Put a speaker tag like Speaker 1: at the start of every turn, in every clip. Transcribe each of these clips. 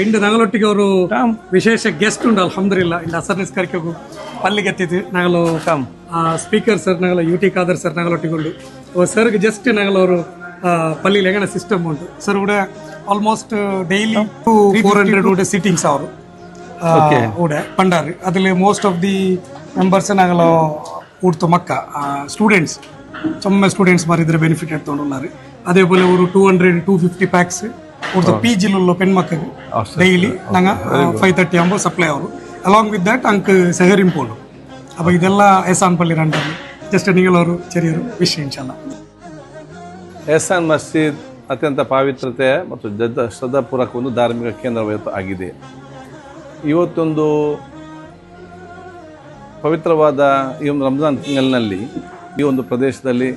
Speaker 1: ಇಂದು ನಗಲೊಟ್ಟಿಗೆ ಅವರು ವಿಶೇಷ ಗೆಸ್ಟ್ ಉಂಡು ಅಲ್ಹಮ್ದುಲಿಲ್ಲಾ ಇಂದು ಅಸರ್ನಿಸ್ ಕರಿಕೆಗು ಪಲ್ಲಿಗೆ ಎತ್ತಿತ್ತು ನಗಲು ಸ್ಪೀಕರ್ ಸರ್ ನಗಲ ಯುಟಿ ಖಾದರ್ ಸರ್ ನಗಲೊಟ್ಟಿಗೆ ಉಂಡು ಸರ್ಗೆ ಜಸ್ಟ್ ನಗಲವರು ಪಲ್ಲಿ ಲೆಗನ ಸಿಸ್ಟಮ್ ಉಂಟು ಸರ್ ಕೂಡ ಆಲ್ಮೋಸ್ಟ್ ಡೈಲಿ 400 ಸಿಟ್ಟಿಂಗ್ಸ್ ಅವರು ಊಡೆ ಪಂಡಾರು ಅದ್ರಲ್ಲಿ ಮೋಸ್ಟ್ ಆಫ್ ದಿ ಮೆಂಬರ್ಸ್ ನಗಲ ಊಡ್ತು ಮಕ್ಕ ಸ್ಟೂಡೆಂಟ್ಸ್ ಚೊಮ್ಮೆ ಸ್ಟೂಡೆಂಟ್ಸ್ ಮಾರಿದ್ರೆ ಬೆನಿಫಿಟ್ ಎಡ್ತೊಂಡುಲ್ಲಾರು അതേപോലെ ഒരു 200-250 ಪ್ಯಾಕ್ಸ್ ಉಡ್ದು ಪಿ ಜಿಲ್ಲು ಪೆಣ್ಮಕ್ಕಗೆ ಡೈಲಿ ನಂಗೆ 5:30 ಆകുമ്പോൾ ಸಪ್ಲೈ ಅವರು ಅಲಾಂಗ್ ವಿತ್ ದಟ್ ಅಂಕ್ ಸೆಹರಿಂಪೋಲು അപ്പോൾ ಇದೆಲ್ಲ ಎಹಸಾನ್ ಪಲ್ಲಿ ರಂಡಲ್ಲಿ ಜಸ್ಟ್ ನಿಗಳವರು ಚೆರಿಯರು ವಿಷಯ ಇನ್ಶಾಲ್ಲ.
Speaker 2: ಎಹಸಾನ್ ಮಸ್ಜಿದ್ ಅತ್ಯಂತ ಪಾವಿತ್ರತೆ ಮತ್ತು ಶ್ರದ್ಧಾಪೂರ್ವಕ ಒಂದು ಧಾರ್ಮಿಕ ಕೇಂದ್ರ ಆಗಿದೆ. ಇವತ್ತೊಂದು ಪವಿತ್ರವಾದ ಈ ಒಂದು ರಂಜಾನ್ ತಿಂಗಳಿನಲ್ಲಿ ಈ ಒಂದು ಪ್ರದೇಶದಲ್ಲಿ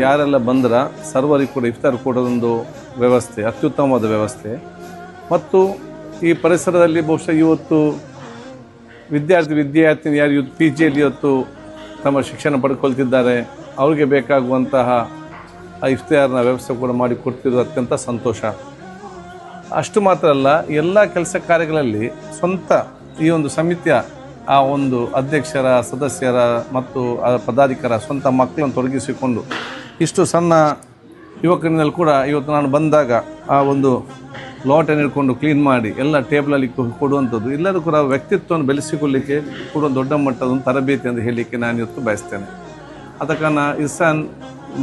Speaker 2: ಯಾರೆಲ್ಲ ಬಂದರ ಸರ್ವರಿಗೂ ಕೂಡ ಇಫ್ತಾರ್ ಕೊಡೋದೊಂದು ವ್ಯವಸ್ಥೆ ಅತ್ಯುತ್ತಮವಾದ ವ್ಯವಸ್ಥೆ. ಮತ್ತು ಈ ಪರಿಸರದಲ್ಲಿ ಬಹುಶಃ ಇವತ್ತು ವಿದ್ಯಾರ್ಥಿನಿ ಯಾರು ಇವತ್ತು ಪಿ ಜಿಯಲ್ಲಿ ಇವತ್ತು ತಮ್ಮ ಶಿಕ್ಷಣ ಪಡ್ಕೊಳ್ತಿದ್ದಾರೆ ಅವರಿಗೆ ಬೇಕಾಗುವಂತಹ ಇಫ್ತಾರ್ನ ವ್ಯವಸ್ಥೆ ಕೂಡ ಮಾಡಿ ಕೊಡ್ತಿರೋದು ಅತ್ಯಂತ ಸಂತೋಷ. ಅಷ್ಟು ಮಾತ್ರ ಅಲ್ಲ, ಎಲ್ಲ ಕೆಲಸ ಕಾರ್ಯಗಳಲ್ಲಿ ಸ್ವಂತ ಈ ಒಂದು ಸಮಿತಿಯ ಆ ಒಂದು ಅಧ್ಯಕ್ಷರ ಸದಸ್ಯರ ಮತ್ತು ಪದಾಧಿಕಾರ ಸ್ವಂತ ಮಕ್ಕಳನ್ನು ತೊಡಗಿಸಿಕೊಂಡು ಇಷ್ಟು ಸಣ್ಣ ಯುವಕರಿನಲ್ಲಿ ಕೂಡ ಇವತ್ತು ನಾನು ಬಂದಾಗ ಆ ಒಂದು ಲಾಟನ್ನು ಹಿಡ್ಕೊಂಡು ಕ್ಲೀನ್ ಮಾಡಿ ಎಲ್ಲ ಟೇಬಲಲ್ಲಿ ಕೊಡುವಂಥದ್ದು ಎಲ್ಲರೂ ಕೂಡ ವ್ಯಕ್ತಿತ್ವವನ್ನು ಬೆಳೆಸಿಕೊಳ್ಳಿಕ್ಕೆ ಕೂಡ ದೊಡ್ಡ ಮಟ್ಟದ ಒಂದು ತರಬೇತಿ ಅಂತ ಹೇಳಲಿಕ್ಕೆ ನಾನು ಇವತ್ತು ಬಯಸ್ತೇನೆ. ಆದ ಕಾರಣ ಎಹಸಾನ್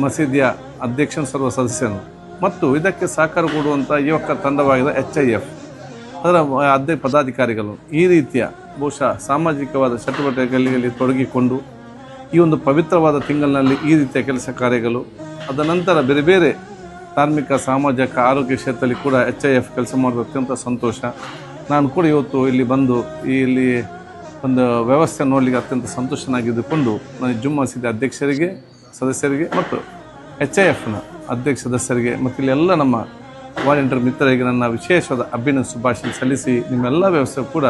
Speaker 2: ಮಸೀದಿಯ ಅಧ್ಯಕ್ಷನ ಸರ್ವ ಸದಸ್ಯನು ಮತ್ತು ಇದಕ್ಕೆ ಸಹಕಾರ ಕೊಡುವಂಥ ಯುವಕ ತಂಡವಾಗಿದ್ದ HIF ಅದರ ಪದಾಧಿಕಾರಿಗಳು ಈ ರೀತಿಯ ಬಹುಶಃ ಸಾಮಾಜಿಕವಾದ ಚಟುವಟಿಕೆಗಳಲ್ಲಿ ತೊಡಗಿಕೊಂಡು ಈ ಒಂದು ಪವಿತ್ರವಾದ ತಿಂಗಳಿನಲ್ಲಿ ಈ ರೀತಿಯ ಕೆಲಸ ಕಾರ್ಯಗಳು, ಅದ ನಂತರ ಬೇರೆ ಬೇರೆ ಧಾರ್ಮಿಕ ಸಾಮಾಜಿಕ ಆರೋಗ್ಯ ಕ್ಷೇತ್ರದಲ್ಲಿ ಕೂಡ HIF ಕೆಲಸ ಮಾಡೋದು ಅತ್ಯಂತ ಸಂತೋಷ. ನಾನು ಕೂಡ ಇವತ್ತು ಇಲ್ಲಿ ಬಂದು ಇಲ್ಲಿ ಒಂದು ವ್ಯವಸ್ಥೆ ನೋಡಲಿಕ್ಕೆ ಅತ್ಯಂತ ಸಂತೋಷನಾಗಿದ್ದುಕೊಂಡು ನಾನು ಜುಮ್ಮಾ ಮಸೀದಿ ಅಧ್ಯಕ್ಷರಿಗೆ ಸದಸ್ಯರಿಗೆ ಮತ್ತು HIFನ ಅಧ್ಯಕ್ಷ ಸದಸ್ಯರಿಗೆ ಮತ್ತು ಇಲ್ಲೆಲ್ಲ ನಮ್ಮ ವಾಲಂಟಿಯರ್ ಮಿತ್ರರಿಗೆ ನನ್ನ ವಿಶೇಷವಾದ ಅಭಿನಂದನೆ ಶುಭಾಶಯ ಸಲ್ಲಿಸಿ ನಿಮ್ಮೆಲ್ಲ ವ್ಯವಸ್ಥೆ ಕೂಡ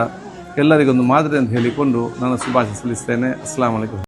Speaker 2: ಎಲ್ಲರಿಗೊಂದು ಮಾದರಿ ಅಂತ ಹೇಳಿಕೊಂಡು ನಾನು ಶುಭಾಶಯ ಸಲ್ಲಿಸ್ತೇನೆ. ಅಸ್ಸಲಾಮು ಅಲೈಕುಂ.